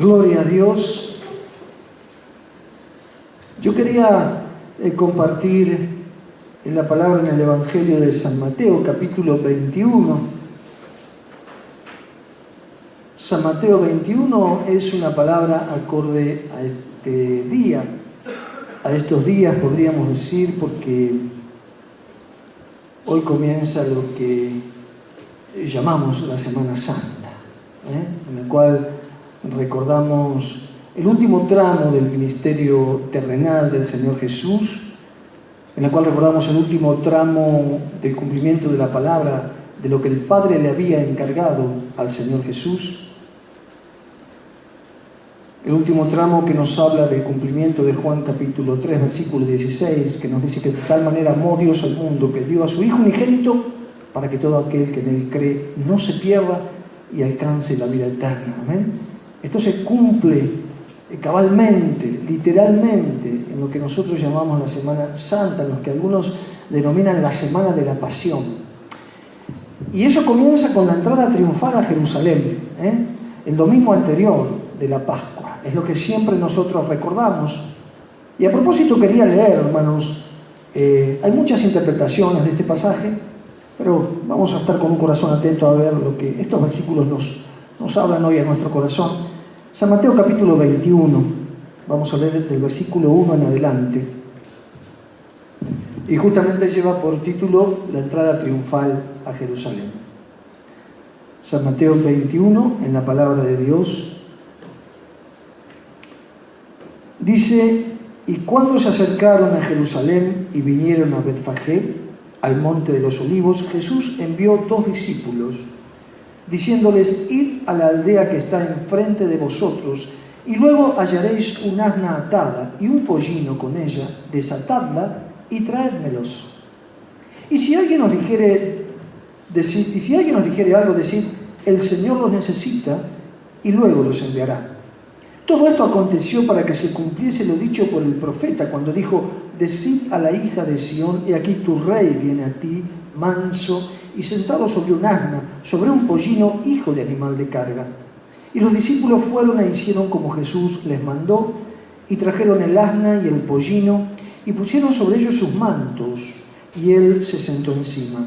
Gloria a Dios. Yo quería compartir la palabra en el Evangelio de San Mateo, capítulo 21. San Mateo 21 es una palabra acorde a este día, a estos días podríamos decir, porque hoy comienza lo que llamamos la Semana Santa, en el cual recordamos el último tramo del ministerio terrenal del Señor Jesús, en el cual recordamos el último tramo del cumplimiento de la palabra, de lo que el Padre le había encargado al Señor Jesús. El último tramo que nos habla del cumplimiento de Juan capítulo 3, versículo 16, que nos dice que de tal manera amó Dios al mundo que dio a su Hijo unigénito para que todo aquel que en Él cree no se pierda y alcance la vida eterna. ¿Amén? Esto se cumple cabalmente, literalmente, en lo que nosotros llamamos la Semana Santa, en lo que algunos denominan la Semana de la Pasión. Y eso comienza con la entrada triunfal a Jerusalén, el domingo anterior de la Pascua. Es lo que siempre nosotros recordamos. Y a propósito quería leer, hermanos, hay muchas interpretaciones de este pasaje, pero vamos a estar con un corazón atento a ver lo que estos versículos nos hablan hoy a nuestro corazón. San Mateo capítulo 21, vamos a leer del versículo 1 en adelante. Y justamente lleva por título la entrada triunfal a Jerusalén. San Mateo 21, en la palabra de Dios, dice: y cuando se acercaron a Jerusalén y vinieron a Betfagé, al monte de los olivos, Jesús envió 2 discípulos, diciéndoles: id a la aldea que está enfrente de vosotros, y luego hallaréis un asna atada y un pollino con ella, desatadla y traédmelos. Y si alguien os dijere algo, decid: el Señor los necesita, y luego los enviará. Todo esto aconteció para que se cumpliese lo dicho por el profeta, cuando dijo: decid a la hija de Sión, he aquí tu rey viene a ti, manso y sentado sobre un asna, sobre un pollino, hijo de animal de carga. Y los discípulos fueron e hicieron como Jesús les mandó, y trajeron el asna y el pollino, y pusieron sobre ellos sus mantos, y él se sentó encima.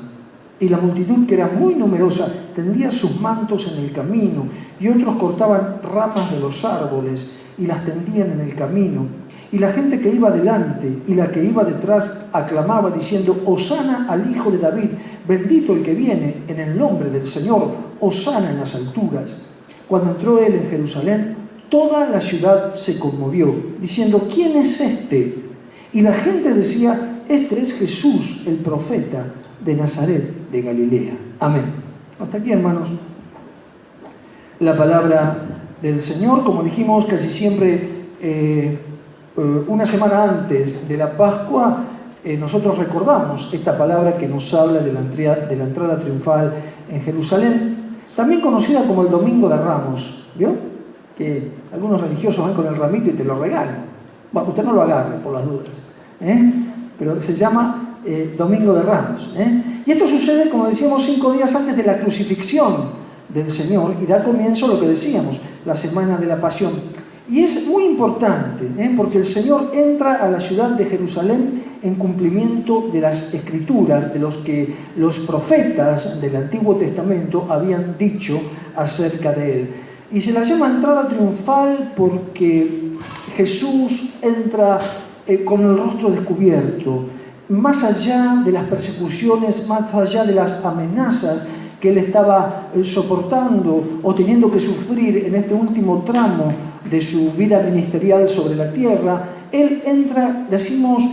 Y la multitud, que era muy numerosa, tendía sus mantos en el camino, y otros cortaban ramas de los árboles y las tendían en el camino. Y la gente que iba delante y la que iba detrás aclamaba diciendo: Hosana al Hijo de David, bendito el que viene en el nombre del Señor, Hosana en las alturas. Cuando entró él en Jerusalén, toda la ciudad se conmovió, diciendo: ¿quién es este? Y la gente decía: este es Jesús, el profeta de Nazaret de Galilea. Amén. Hasta aquí, hermanos, la palabra del Señor. Como dijimos, casi siempre una semana antes de la Pascua, nosotros recordamos esta palabra que nos habla de la entrada triunfal en Jerusalén, también conocida como el Domingo de Ramos. ¿Vio? Que algunos religiosos van con el ramito y te lo regalan. Bueno, usted no lo agarre por las dudas, pero se llama Domingo de Ramos. Y esto sucede, como decíamos, 5 días antes de la crucifixión del Señor, y da comienzo a lo que decíamos, la Semana de la Pasión. Y es muy importante, porque el Señor entra a la ciudad de Jerusalén en cumplimiento de las Escrituras, de los que los profetas del Antiguo Testamento habían dicho acerca de Él. Y se la llama entrada triunfal porque Jesús entra con el rostro descubierto, más allá de las persecuciones, más allá de las amenazas que Él estaba soportando o teniendo que sufrir en este último tramo de su vida ministerial sobre la tierra. Él entra, decimos,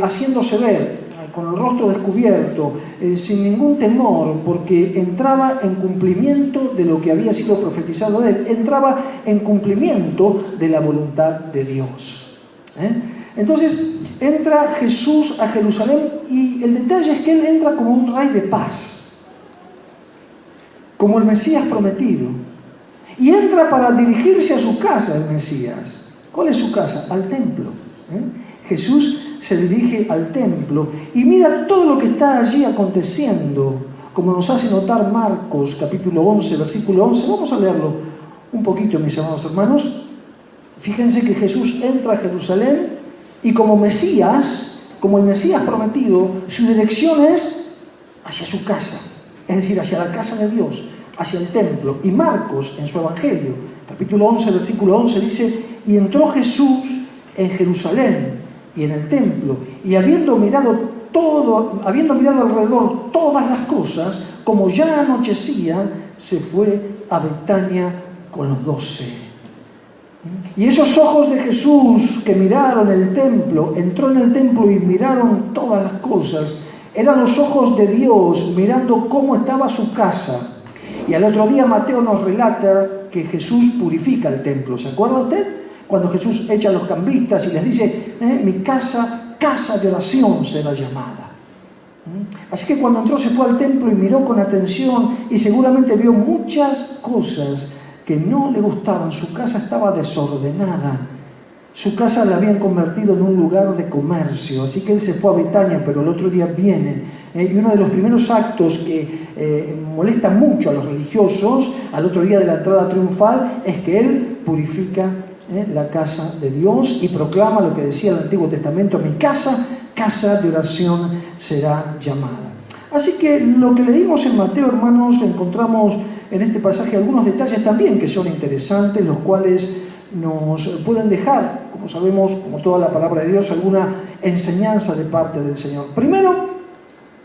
haciéndose ver, con el rostro descubierto, sin ningún temor, porque entraba en cumplimiento de lo que había sido profetizado de Él, entraba en cumplimiento de la voluntad de Dios. Entonces, entra Jesús a Jerusalén, y el detalle es que Él entra como un rey de paz, como el Mesías prometido. Y entra para dirigirse a su casa, el Mesías. ¿Cuál es su casa? Al templo. Jesús se dirige al templo y mira todo lo que está allí aconteciendo, como nos hace notar Marcos capítulo 11, versículo 11. Vamos a leerlo un poquito, mis amados hermanos. Fíjense que Jesús entra a Jerusalén y como Mesías, como el Mesías prometido, su dirección es hacia su casa, es decir, hacia la casa de Dios, hacia el templo. Y Marcos, en su Evangelio, capítulo 11, versículo 11, dice: y entró Jesús en Jerusalén y en el templo, y habiendo mirado alrededor todas las cosas, como ya anochecía, se fue a Betania con los 12. Y esos ojos de Jesús que miraron el templo, entró en el templo y miraron todas las cosas, eran los ojos de Dios mirando cómo estaba su casa. Y al otro día Mateo nos relata que Jesús purifica el templo. ¿Se acuerda usted? Cuando Jesús echa a los cambistas y les dice: mi casa, casa de oración será llamada. Así que cuando entró se fue al templo y miró con atención y seguramente vio muchas cosas que no le gustaban. Su casa estaba desordenada. Su casa la habían convertido en un lugar de comercio. Así que él se fue a Betania, pero el otro día viene. Y uno de los primeros actos que molesta mucho a los religiosos al otro día de la entrada triunfal es que él purifica la casa de Dios y proclama lo que decía el Antiguo Testamento: mi casa, casa de oración será llamada. Así que lo que leímos en Mateo, hermanos, encontramos en este pasaje algunos detalles también que son interesantes, los cuales nos pueden dejar, como sabemos, como toda la palabra de Dios, alguna enseñanza de parte del Señor. Primero,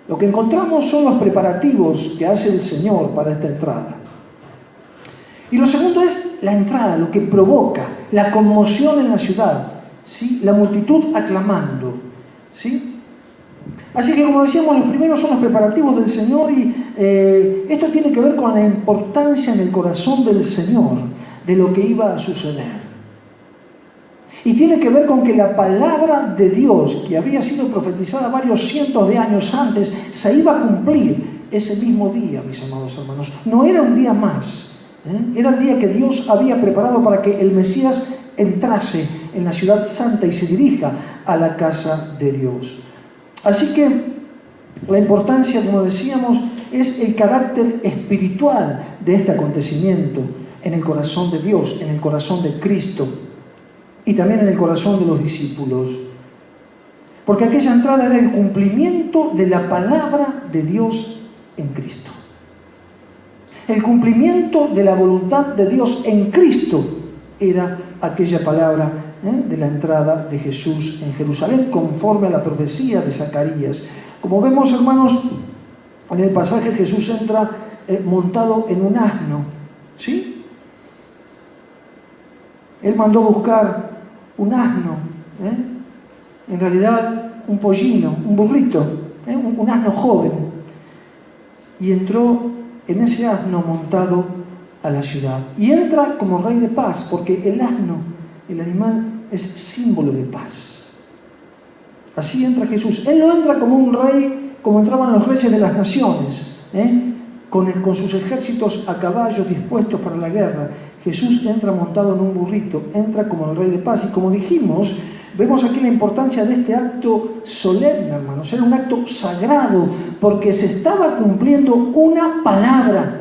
lo que encontramos son los preparativos que hace el Señor para esta entrada. Y lo segundo es la entrada, lo que provoca la conmoción en la ciudad, ¿sí? La multitud aclamando, ¿sí? Así que, como decíamos, los primeros son los preparativos del Señor y esto tiene que ver con la importancia en el corazón del Señor de lo que iba a suceder. Y tiene que ver con que la palabra de Dios, que había sido profetizada varios cientos de años antes, se iba a cumplir ese mismo día, mis amados hermanos. No era un día más, era el día que Dios había preparado para que el Mesías entrase en la ciudad santa y se dirija a la casa de Dios. Así que la importancia, como decíamos, es el carácter espiritual de este acontecimiento en el corazón de Dios, en el corazón de Cristo y también en el corazón de los discípulos. Porque aquella entrada era el cumplimiento de la palabra de Dios en Cristo. El cumplimiento de la voluntad de Dios en Cristo era aquella palabra de la entrada de Jesús en Jerusalén, conforme a la profecía de Zacarías. Como vemos, hermanos, en el pasaje Jesús entra montado en un asno, ¿sí? Él mandó buscar un asno, en realidad un pollino, un burrito, un asno joven, y entró en ese asno montado a la ciudad. Y entra como rey de paz, porque el asno, el animal, es símbolo de paz. Así entra Jesús. Él no entra como un rey, como entraban los reyes de las naciones, con sus ejércitos a caballo dispuestos para la guerra. Jesús entra montado en un burrito, entra como el rey de paz. Y como dijimos, vemos aquí la importancia de este acto solemne, hermanos. Era un acto sagrado, porque se estaba cumpliendo una palabra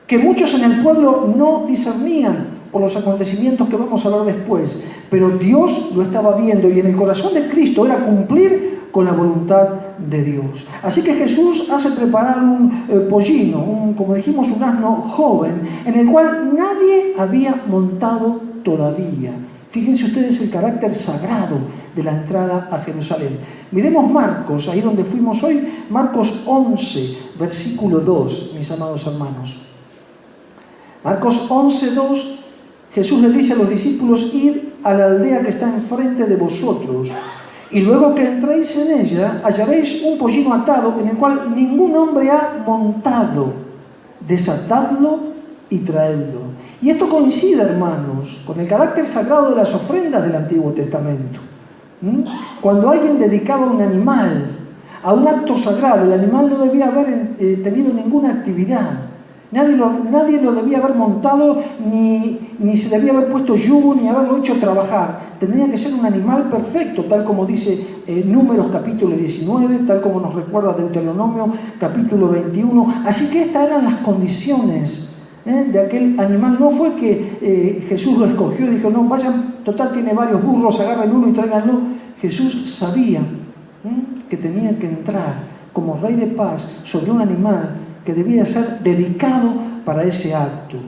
que muchos en el pueblo no discernían por los acontecimientos que vamos a ver después, pero Dios lo estaba viendo, y en el corazón de Cristo era cumplir con la voluntad de Dios. Así que Jesús hace preparar un pollino, como dijimos, un asno joven, en el cual nadie había montado todavía. Fíjense ustedes el carácter sagrado de la entrada a Jerusalén. Miremos Marcos, ahí donde fuimos hoy, Marcos 11, versículo 2, mis amados hermanos. Marcos 11, 2, Jesús le dice a los discípulos: id a la aldea que está enfrente de vosotros, y luego que entréis en ella, hallaréis un pollino atado en el cual ningún hombre ha montado. Desatadlo y traedlo. Y esto coincide, hermanos, con el carácter sagrado de las ofrendas del Antiguo Testamento. Cuando alguien dedicaba un animal a un acto sagrado, el animal no debía haber tenido ninguna actividad. Nadie lo debía haber montado, ni se debía haber puesto yugo, ni haberlo hecho trabajar. Tendría que ser un animal perfecto, tal como dice Números capítulo 19, tal como nos recuerda Deuteronomio capítulo 21. Así que estas eran las condiciones de aquel animal. No fue que Jesús lo escogió y dijo, no, vayan, total tiene varios burros, agarren uno y tráiganlo. Jesús sabía que tenía que entrar como rey de paz sobre un animal que debía ser dedicado para ese acto.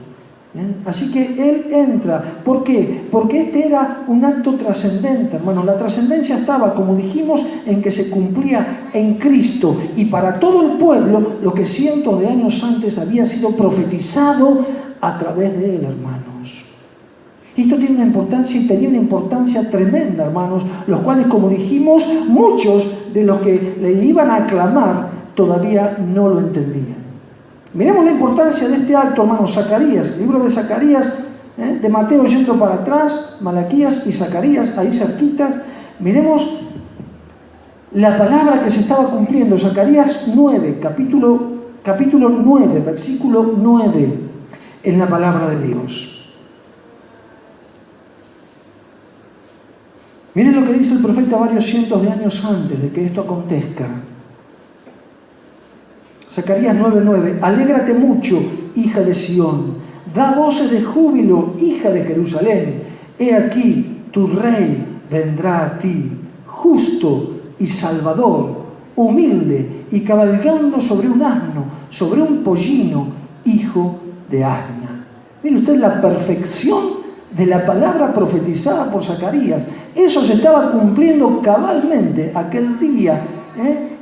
Así que Él entra. ¿Por qué? Porque este era un acto trascendente, hermanos. La trascendencia estaba, como dijimos, en que se cumplía en Cristo y para todo el pueblo lo que cientos de años antes había sido profetizado a través de Él, hermanos. Y esto tiene una importancia y tenía una importancia tremenda, hermanos, los cuales, como dijimos, muchos de los que le iban a aclamar todavía no lo entendían. Miremos la importancia de este acto, hermanos. Zacarías, libro de Zacarías, de Mateo yendo para atrás, Malaquías y Zacarías, ahí cerquitas. Miremos la palabra que se estaba cumpliendo. Zacarías 9, capítulo 9, versículo 9, en la palabra de Dios. Miren lo que dice el profeta varios cientos de años antes de que esto acontezca. Zacarías 9:9, alégrate mucho, hija de Sión, da voces de júbilo, hija de Jerusalén. He aquí, tu rey vendrá a ti, justo y salvador, humilde y cabalgando sobre un asno, sobre un pollino, hijo de asna. Mire usted la perfección de la palabra profetizada por Zacarías. Eso se estaba cumpliendo cabalmente aquel día,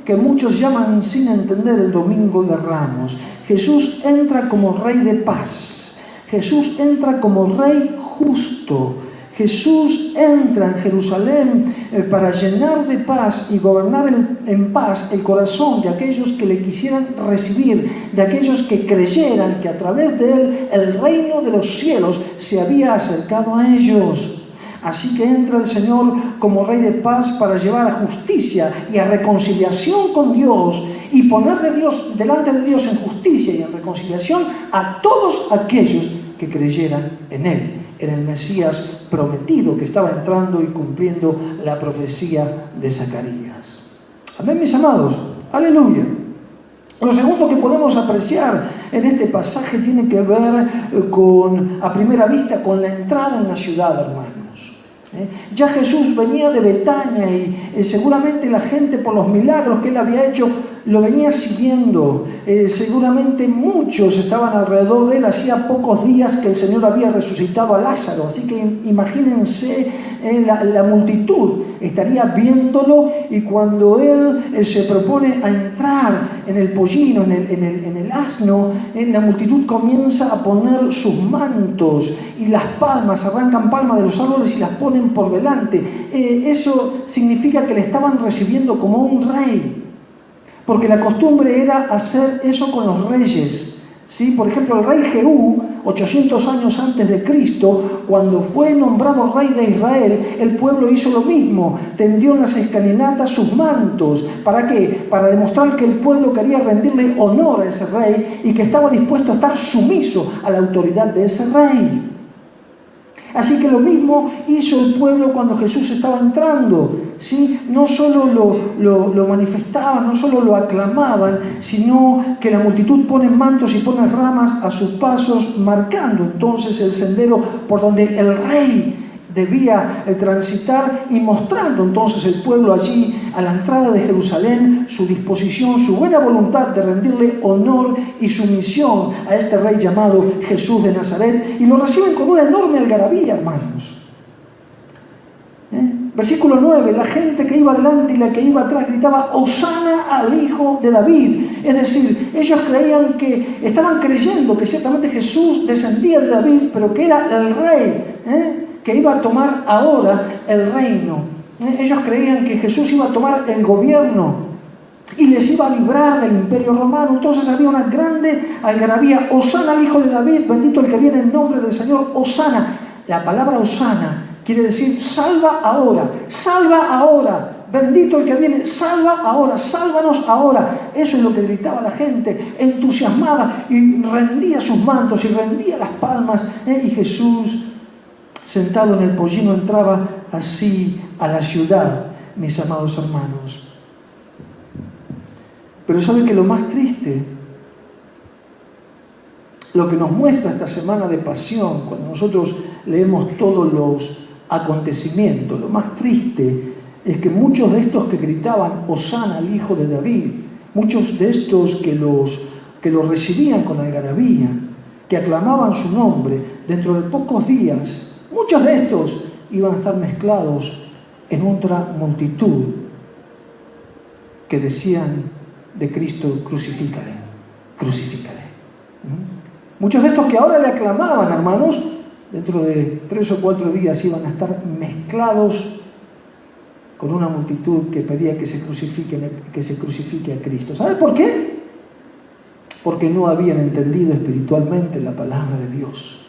que muchos llaman sin entender el Domingo de Ramos. Jesús entra como Rey de paz. Jesús entra como Rey justo. Jesús entra en Jerusalén para llenar de paz y gobernar en paz el corazón de aquellos que le quisieran recibir, de aquellos que creyeran que a través de Él el reino de los cielos se había acercado a ellos. Así que entra el Señor como Rey de paz para llevar a justicia y a reconciliación con Dios y poner delante de Dios en justicia y en reconciliación a todos aquellos que creyeran en Él, en el Mesías prometido que estaba entrando y cumpliendo la profecía de Zacarías. Amén, mis amados. Aleluya. Lo segundo que podemos apreciar en este pasaje tiene que ver a primera vista con la entrada en la ciudad, hermanos. Ya Jesús venía de Betania y seguramente la gente, por los milagros que Él había hecho, lo venía siguiendo. Seguramente muchos estaban alrededor de Él. Hacía pocos días que el Señor había resucitado a Lázaro, así que imagínense la multitud estaría viéndolo, y cuando Él se propone a entrar en el pollino, en el asno, la multitud comienza a poner sus mantos y las palmas, arrancan palmas de los árboles y las ponen por delante. Eso significa que le estaban recibiendo como un rey, porque la costumbre era hacer eso con los reyes. ¿Sí? Por ejemplo, el rey Jehú, 800 años antes de Cristo, cuando fue nombrado rey de Israel, el pueblo hizo lo mismo, tendió en las escalinatas sus mantos. ¿Para qué? Para demostrar que el pueblo quería rendirle honor a ese rey y que estaba dispuesto a estar sumiso a la autoridad de ese rey. Así que lo mismo hizo el pueblo cuando Jesús estaba entrando. ¿Sí? No solo lo manifestaban, no solo lo aclamaban, sino que la multitud pone mantos y pone ramas a sus pasos, marcando entonces el sendero por donde el rey debía transitar, y mostrando entonces el pueblo allí a la entrada de Jerusalén su disposición, su buena voluntad de rendirle honor y sumisión a este rey llamado Jesús de Nazaret, y lo reciben con una enorme algarabía, hermanos. Versículo 9, la gente que iba adelante y la que iba atrás gritaba: Hosana al Hijo de David. Es decir, ellos estaban creyendo que ciertamente Jesús descendía de David, pero que era el rey, que iba a tomar ahora el reino. Ellos creían que Jesús iba a tomar el gobierno y les iba a librar del imperio romano. Entonces había una grande algarabía: Hosana al Hijo de David, bendito el que viene en nombre del Señor. Hosana, la palabra Hosana quiere decir salva ahora, bendito el que viene, salva ahora, sálvanos ahora. Eso es lo que gritaba la gente, entusiasmada, y rendía sus mantos y rendía las palmas, y Jesús, sentado en el pollino, entraba así a la ciudad, mis amados hermanos. Pero ¿saben que lo más triste lo que nos muestra esta semana de pasión, cuando nosotros leemos todos los acontecimientos, lo más triste es que muchos de estos que gritaban Hosana al Hijo de David, muchos de estos que lo recibían con algarabía, que aclamaban su nombre, dentro de pocos días, muchos de estos iban a estar mezclados en otra multitud que decían de Cristo, crucifícale, crucifícale. Muchos de estos que ahora le aclamaban, hermanos, dentro de 3 o 4 días iban a estar mezclados con una multitud que pedía que se crucifique a Cristo. ¿Sabe por qué? Porque no habían entendido espiritualmente la palabra de Dios,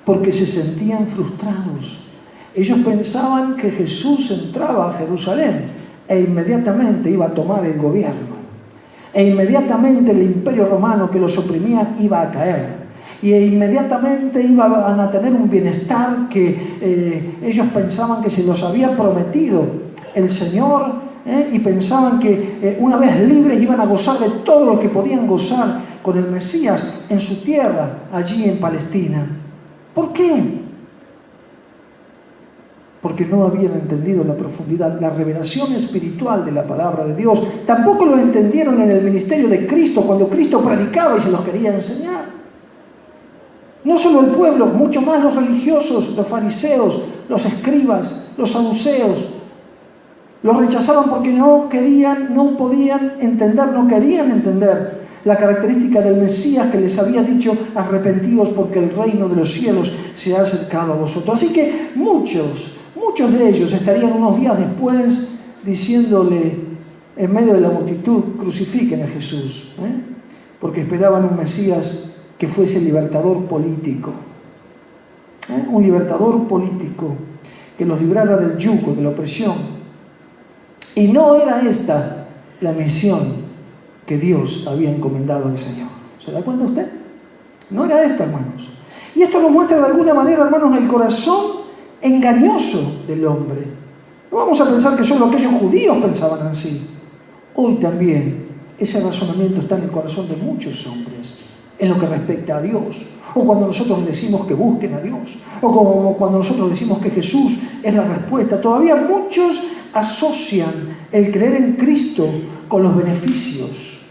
porque se sentían frustrados. Ellos pensaban que Jesús entraba a Jerusalén e inmediatamente iba a tomar el gobierno, e inmediatamente el imperio romano que los oprimía iba a caer, y inmediatamente iban a tener un bienestar que ellos pensaban que se los había prometido el Señor, y pensaban que una vez libres iban a gozar de todo lo que podían gozar con el Mesías en su tierra, allí en Palestina. ¿Por qué? Porque no habían entendido la profundidad, la revelación espiritual de la palabra de Dios. Tampoco lo entendieron en el ministerio de Cristo, cuando Cristo predicaba y se los quería enseñar. No solo el pueblo, mucho más los religiosos, los fariseos, los escribas, los saduceos. Los rechazaban porque no querían entender la característica del Mesías que les había dicho: arrepentidos porque el reino de los cielos se ha acercado a vosotros. Así que muchos de ellos estarían unos días después diciéndole en medio de la multitud: crucifiquen a Jesús, porque esperaban un Mesías que fuese libertador político, un libertador político que los librara del yugo, de la opresión. Y no era esta la misión que Dios había encomendado al Señor. ¿Se da cuenta usted? No era esta, hermanos. Y esto nos muestra de alguna manera, hermanos, el corazón engañoso del hombre. No vamos a pensar que solo aquellos judíos pensaban así. Hoy también ese razonamiento está en el corazón de muchos hombres, en lo que respecta a Dios. O cuando nosotros decimos que busquen a Dios. O como cuando nosotros decimos que Jesús es la respuesta. Todavía muchos asocian el creer en Cristo con los beneficios,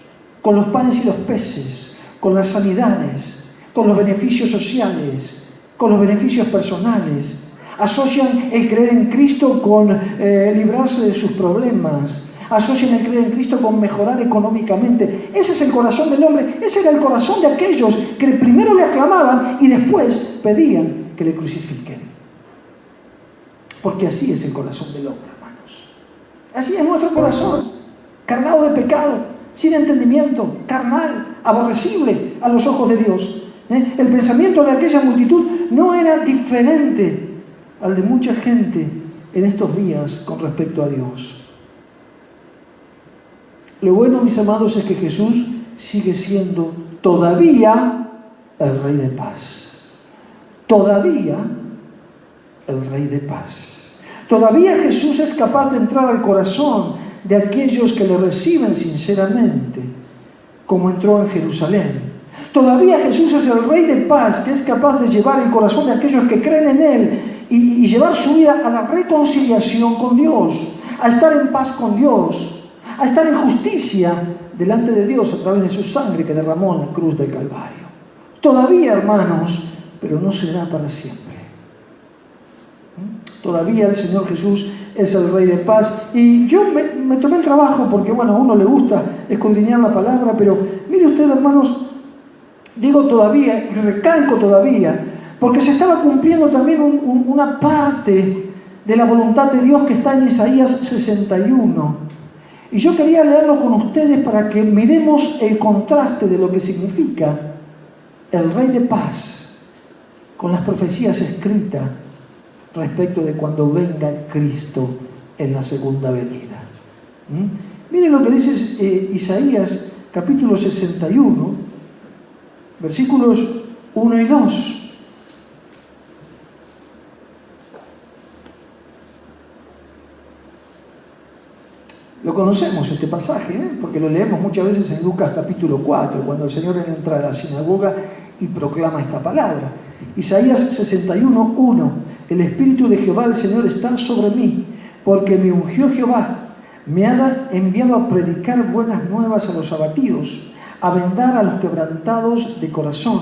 con los panes y los peces, con las sanidades, con los beneficios sociales, con los beneficios personales. Asocian el creer en Cristo con librarse de sus problemas. Asocian el creer en Cristo con mejorar económicamente. Ese es el corazón del hombre. Ese era el corazón de aquellos que primero le aclamaban y después pedían que le crucifiquen. Porque así es el corazón del hombre, hermanos. Así es nuestro corazón, cargado de pecado, sin entendimiento, carnal, aborrecible a los ojos de Dios. El pensamiento de aquella multitud no era diferente al de mucha gente en estos días con respecto a Dios. Lo bueno, mis amados, es que Jesús sigue siendo todavía el Rey de paz. Todavía el Rey de paz. Todavía Jesús es capaz de entrar al corazón de aquellos que le reciben sinceramente, como entró en Jerusalén. Todavía Jesús es el Rey de paz, que es capaz de llevar el corazón de aquellos que creen en Él y llevar su vida a la reconciliación con Dios, a estar en paz con Dios, a estar en justicia delante de Dios a través de su sangre que derramó en la cruz del Calvario. Todavía, hermanos, pero no será para siempre. Todavía el Señor Jesús es el Rey de paz. Y yo me tomé el trabajo, porque bueno, a uno le gusta escudriñar la palabra, pero mire usted, hermanos, digo todavía, y recalco todavía, porque se estaba cumpliendo también una parte de la voluntad de Dios que está en Isaías 61. Y yo quería leerlo con ustedes para que miremos el contraste de lo que significa el Rey de paz con las profecías escritas respecto de cuando venga Cristo en la segunda venida. Miren lo que dice Isaías capítulo 61, versículos 1 y 2. Lo conocemos este pasaje, porque lo leemos muchas veces en Lucas capítulo 4, cuando el Señor entra a la sinagoga y proclama esta palabra. Isaías 61:1. El Espíritu de Jehová el Señor está sobre mí, porque me ungió Jehová. Me ha enviado a predicar buenas nuevas a los abatidos, a vendar a los quebrantados de corazón,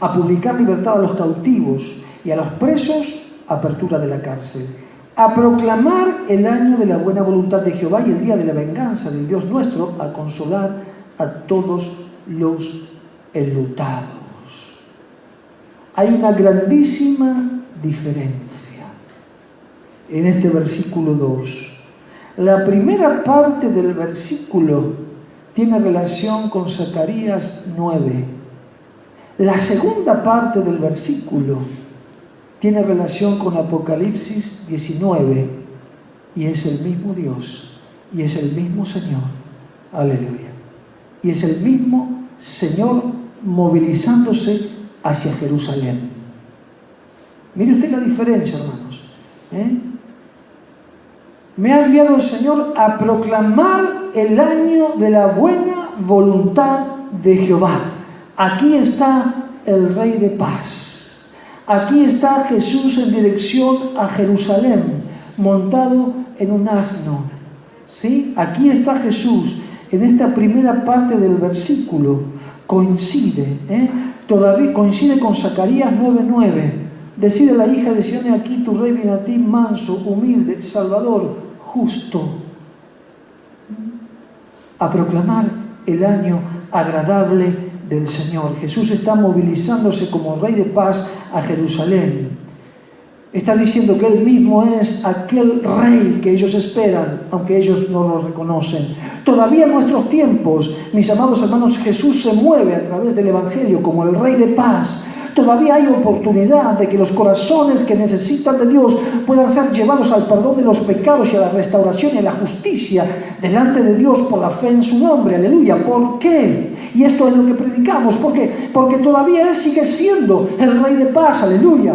a publicar libertad a los cautivos y a los presos apertura de la cárcel, a proclamar el año de la buena voluntad de Jehová y el día de la venganza del Dios nuestro, a consolar a todos los enlutados. Hay una grandísima diferencia en este versículo 2. La primera parte del versículo tiene relación con Zacarías 9. La segunda parte del versículo tiene relación con Apocalipsis 19. Y es el mismo Dios, y es el mismo Señor. Aleluya. Y es el mismo Señor movilizándose hacia Jerusalén. Mire usted la diferencia, hermanos. Me ha enviado el Señor a proclamar el año de la buena voluntad de Jehová. Aquí está el Rey de paz. Aquí está Jesús en dirección a Jerusalén, montado en un asno. ¿Sí? Aquí está Jesús. En esta primera parte del versículo coincide, todavía coincide con Zacarías 9:9. Decide la hija de Sión: aquí tu rey viene a ti, manso, humilde, salvador, justo, a proclamar el año agradable del Señor. Jesús está movilizándose como Rey de paz a Jerusalén. Está diciendo que Él mismo es aquel Rey que ellos esperan, aunque ellos no lo reconocen. Todavía en nuestros tiempos, mis amados hermanos, Jesús se mueve a través del Evangelio como el Rey de paz. Todavía hay oportunidad de que los corazones que necesitan de Dios puedan ser llevados al perdón de los pecados y a la restauración y a la justicia delante de Dios por la fe en su nombre. Aleluya. ¿Por qué? Y esto es lo que predicamos. ¿Por qué? Porque todavía Él sigue siendo el Rey de paz. Aleluya.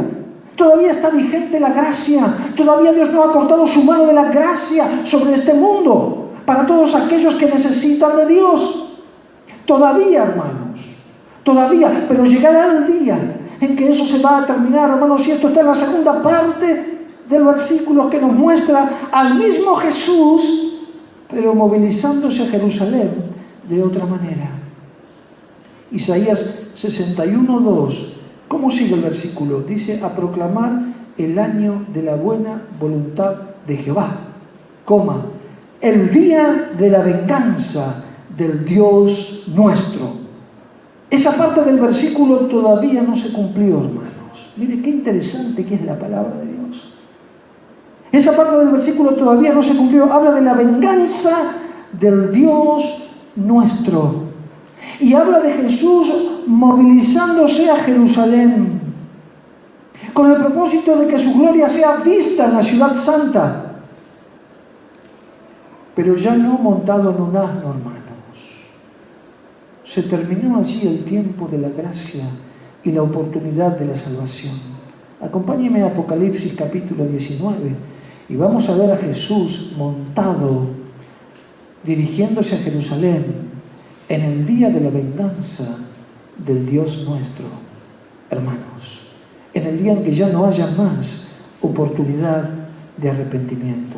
Todavía está vigente la gracia. Todavía Dios no ha cortado su mano de la gracia sobre este mundo para todos aquellos que necesitan de Dios. Todavía, hermanos. Todavía, pero llegará el día en que eso se va a terminar, hermanos, y esto está en la segunda parte del versículo que nos muestra al mismo Jesús, pero movilizándose a Jerusalén de otra manera. Isaías 61:2. ¿Cómo sigue el versículo? Dice: a proclamar el año de la buena voluntad de Jehová, el día de la venganza del Dios nuestro. Esa parte del versículo todavía no se cumplió, hermanos. Mire qué interesante que es la palabra de Dios. Esa parte del versículo todavía no se cumplió. Habla de la venganza del Dios nuestro. Y habla de Jesús movilizándose a Jerusalén con el propósito de que su gloria sea vista en la ciudad santa. Pero ya no montado en un asno, hermano. Se terminó allí el tiempo de la gracia y la oportunidad de la salvación. Acompáñeme a Apocalipsis capítulo 19 y vamos a ver a Jesús montado, dirigiéndose a Jerusalén en el día de la venganza del Dios nuestro, hermanos. En el día en que ya no haya más oportunidad de arrepentimiento.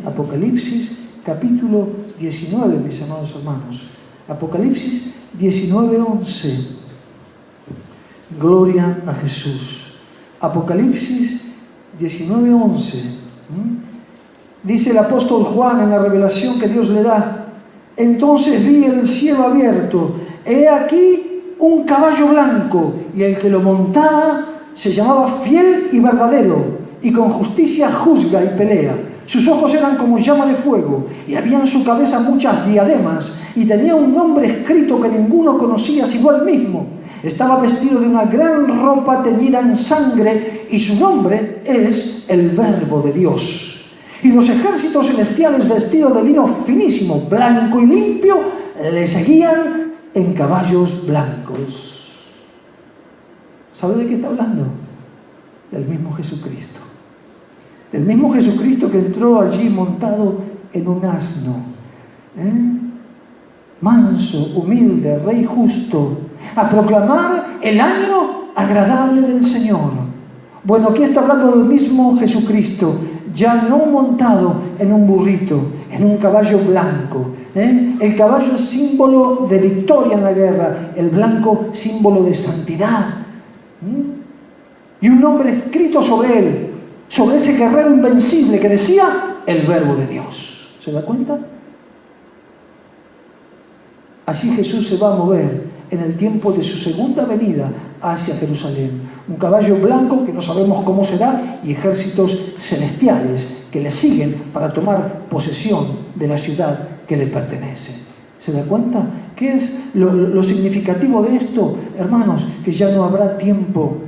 Apocalipsis capítulo 19, mis amados hermanos. Apocalipsis 19:11. Gloria a Jesús. Apocalipsis 19:11. Dice el apóstol Juan en la revelación que Dios le da: entonces vi el cielo abierto, he aquí un caballo blanco, y el que lo montaba se llamaba Fiel y Verdadero, y con justicia juzga y pelea. Sus ojos eran como llama de fuego, y había en su cabeza muchas diademas, y tenía un nombre escrito que ninguno conocía sino él mismo. Estaba vestido de una gran ropa teñida en sangre, y su nombre es el Verbo de Dios. Y los ejércitos celestiales, vestidos de lino finísimo, blanco y limpio, le seguían en caballos blancos. ¿Sabe de qué está hablando? Del mismo Jesucristo. El mismo Jesucristo que entró allí montado en un asno. Manso, humilde, Rey justo. a proclamar el año agradable del Señor. Bueno, aquí está hablando del mismo Jesucristo, ya no montado en un burrito, en un caballo blanco. El caballo es símbolo de victoria en la guerra, el blanco símbolo de santidad. Y un nombre escrito sobre él, sobre ese guerrero invencible que decía el Verbo de Dios. ¿Se da cuenta? Así Jesús se va a mover en el tiempo de su segunda venida hacia Jerusalén. Un caballo blanco que no sabemos cómo será y ejércitos celestiales que le siguen para tomar posesión de la ciudad que le pertenece. ¿Se da cuenta? ¿Qué es lo significativo de esto? Hermanos, que ya no habrá tiempo.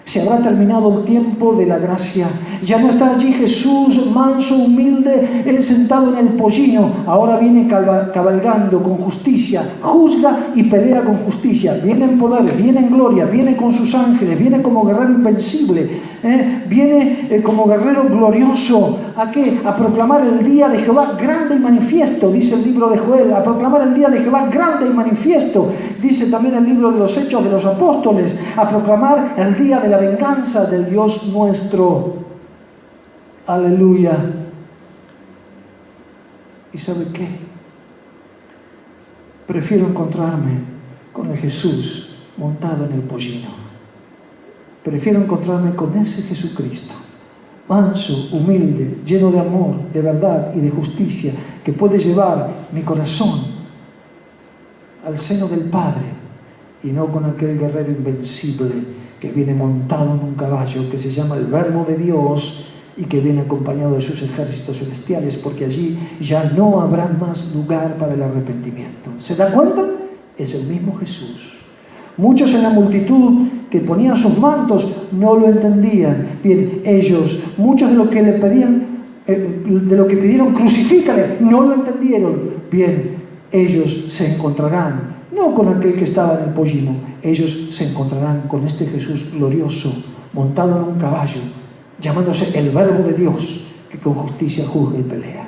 Se habrá terminado el tiempo de la gracia. Ya no está allí Jesús, manso, humilde, él sentado en el pollino. Ahora viene cabalgando con justicia, juzga y pelea con justicia. Viene en poder, viene en gloria, viene con sus ángeles, viene como guerrero invencible, viene como guerrero glorioso. ¿A qué? A proclamar el día de Jehová grande y manifiesto, dice el libro de Joel. A proclamar el día de Jehová grande y manifiesto, dice también el libro de los Hechos de los Apóstoles. A proclamar el día de la venganza del Dios nuestro. Aleluya. ¿Y sabe qué? Prefiero encontrarme con el Jesús montado en el pollino. Prefiero encontrarme con ese Jesucristo, manso, humilde, lleno de amor, de verdad y de justicia, que puede llevar mi corazón al seno del Padre, y no con aquel guerrero invencible que viene montado en un caballo que se llama el Verbo de Dios y que viene acompañado de sus ejércitos celestiales, porque allí ya no habrá más lugar para el arrepentimiento. ¿Se da cuenta? Es el mismo Jesús. Muchos en la multitud que ponían sus mantos no lo entendían. Bien, ellos, muchos de lo que le pedían, de lo que pidieron, crucifícale, no lo entendieron. Bien, ellos se encontrarán, no con aquel que estaba en el pollino, ellos se encontrarán con este Jesús glorioso, montado en un caballo, llamándose el Verbo de Dios, que con justicia juzga y pelea.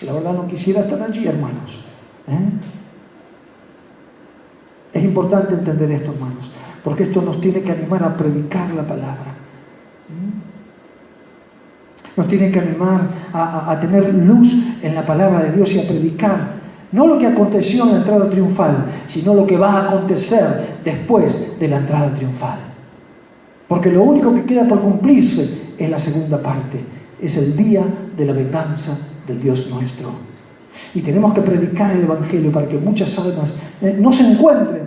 La verdad no quisiera estar allí, hermanos. Es importante entender esto, hermanos, porque esto nos tiene que animar a predicar la palabra. Nos tiene que animar a tener luz en la palabra de Dios y a predicar, no lo que aconteció en la entrada triunfal, sino lo que va a acontecer después de la entrada triunfal. Porque lo único que queda por cumplirse es la segunda parte, es el día de la venganza del Dios nuestro. Y tenemos que predicar el Evangelio para que muchas almas no se encuentren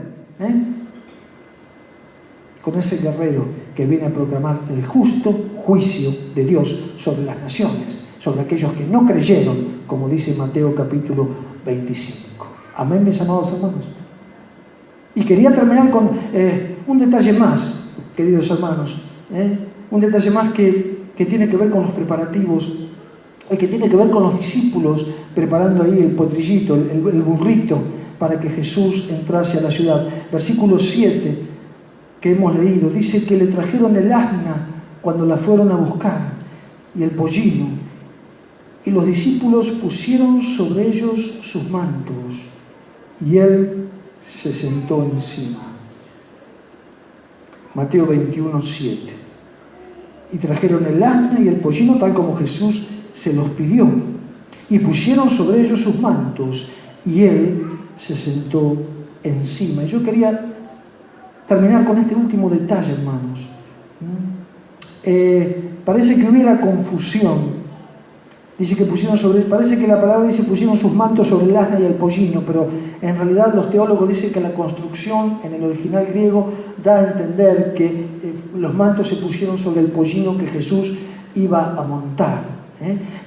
con ese guerrero que viene a proclamar el justo juicio de Dios sobre las naciones, sobre aquellos que no creyeron, como dice Mateo capítulo 25. Amén, mis amados hermanos. Y quería terminar con un detalle más, queridos hermanos, un detalle más que tiene que ver con los preparativos, que tiene que ver con los discípulos preparando ahí el potrillito, el burrito, para que Jesús entrase a la ciudad. Versículo 7 que hemos leído, dice que le trajeron el asna cuando la fueron a buscar y el pollino, y los discípulos pusieron sobre ellos sus mantos y él se sentó encima. Mateo 21:7. Y trajeron el asna y el pollino tal como Jesús se los pidió, y pusieron sobre ellos sus mantos y él se sentó encima. Y yo quería terminar con este último detalle, hermanos. Parece que hubiera confusión. Dice que pusieron parece que la palabra dice pusieron sus mantos sobre el asna y el pollino, pero en realidad los teólogos dicen que la construcción en el original griego da a entender que los mantos se pusieron sobre el pollino que Jesús iba a montar.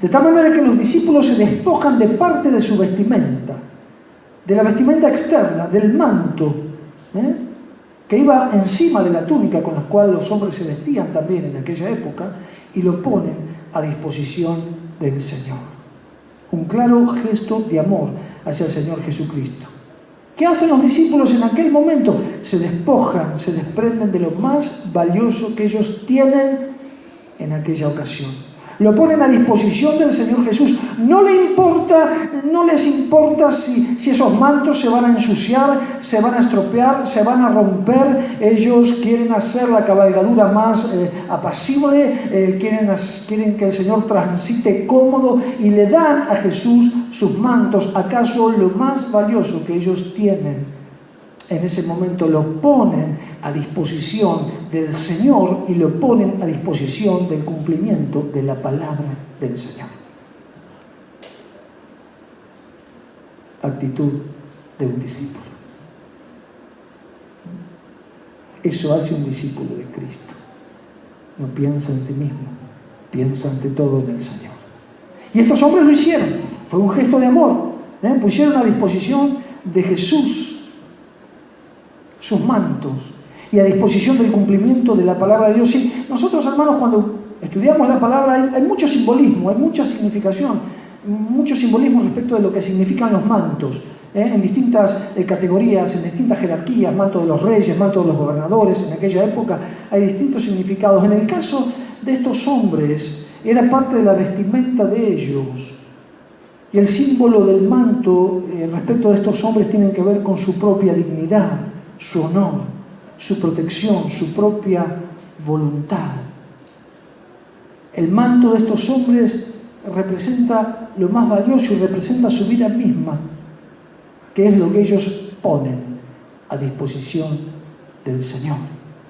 De tal manera que los discípulos se despojan de parte de su vestimenta, de la vestimenta externa, del manto, que iba encima de la túnica con la cual los hombres se vestían también en aquella época, y lo ponen a disposición del Señor. Un claro gesto de amor hacia el Señor Jesucristo. ¿Qué hacen los discípulos en aquel momento? Se despojan, se desprenden de lo más valioso que ellos tienen en aquella ocasión. Lo ponen a disposición del Señor Jesús. No les importa si esos mantos se van a ensuciar, se van a estropear, se van a romper. Ellos quieren hacer la cabalgadura más apacible, quieren que el Señor transite cómodo y le dan a Jesús sus mantos. ¿Acaso lo más valioso que ellos tienen? En ese momento lo ponen a disposición del Señor y lo ponen a disposición del cumplimiento de la palabra del Señor. Actitud de un discípulo. Eso hace un discípulo de Cristo. No piensa en sí mismo, piensa ante todo en el Señor. Y estos hombres lo hicieron. Fue un gesto de amor. Pusieron a disposición de Jesús sus mantos y a disposición del cumplimiento de la palabra de Dios. Sí, nosotros, hermanos, cuando estudiamos la palabra hay mucho simbolismo, hay mucha significación, mucho simbolismo respecto de lo que significan los mantos, en distintas categorías, en distintas jerarquías, manto de los reyes, manto de los gobernadores. En aquella época hay distintos significados. En el caso de estos hombres, era parte de la vestimenta de ellos. Y el símbolo del manto respecto de estos hombres tiene que ver con su propia dignidad, su honor, su protección, su propia voluntad. El manto de estos hombres representa lo más valioso y representa su vida misma, que es lo que ellos ponen a disposición del Señor,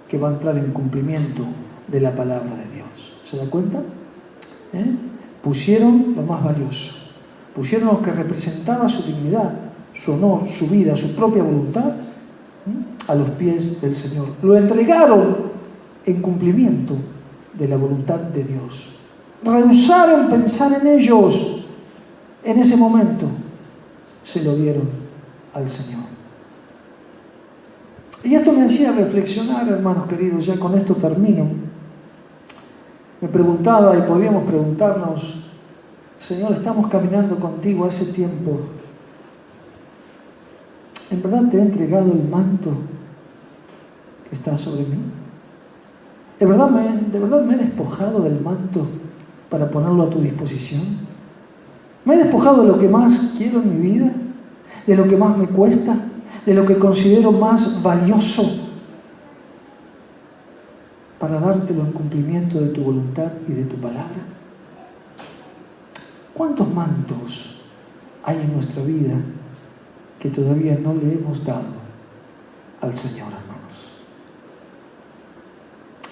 que va a entrar en cumplimiento de la palabra de Dios. ¿Se da cuenta? Pusieron lo más valioso, pusieron lo que representaba su dignidad, su honor, su vida, su propia voluntad, a los pies del Señor. Lo entregaron en cumplimiento de la voluntad de Dios. Rehusaron pensar en ellos. En ese momento se lo dieron al Señor. Y esto me hacía reflexionar, hermanos queridos, ya con esto termino. Me preguntaba, y podríamos preguntarnos: Señor, estamos caminando contigo hace tiempo. ¿En verdad te he entregado el manto que está sobre mí? ¿De verdad me he despojado del manto para ponerlo a tu disposición? ¿Me he despojado de lo que más quiero en mi vida? ¿De lo que más me cuesta? ¿De lo que considero más valioso? Para dártelo en cumplimiento de tu voluntad y de tu palabra. ¿Cuántos mantos hay en nuestra vida que todavía no le hemos dado al Señor, hermanos?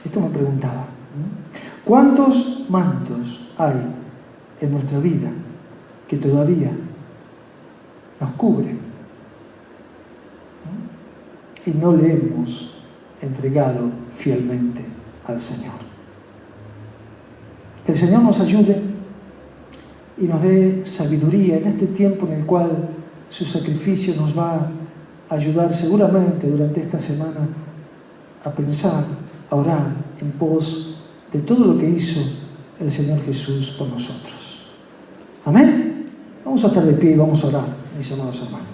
Esto me preguntaba. ¿Cuántos mantos hay en nuestra vida que todavía nos cubren y no le hemos entregado fielmente al Señor? Que el Señor nos ayude y nos dé sabiduría en este tiempo en el cual su sacrificio nos va a ayudar seguramente durante esta semana a pensar, a orar en pos de todo lo que hizo el Señor Jesús por nosotros. Amén. Vamos a estar de pie y vamos a orar, mis amados hermanos.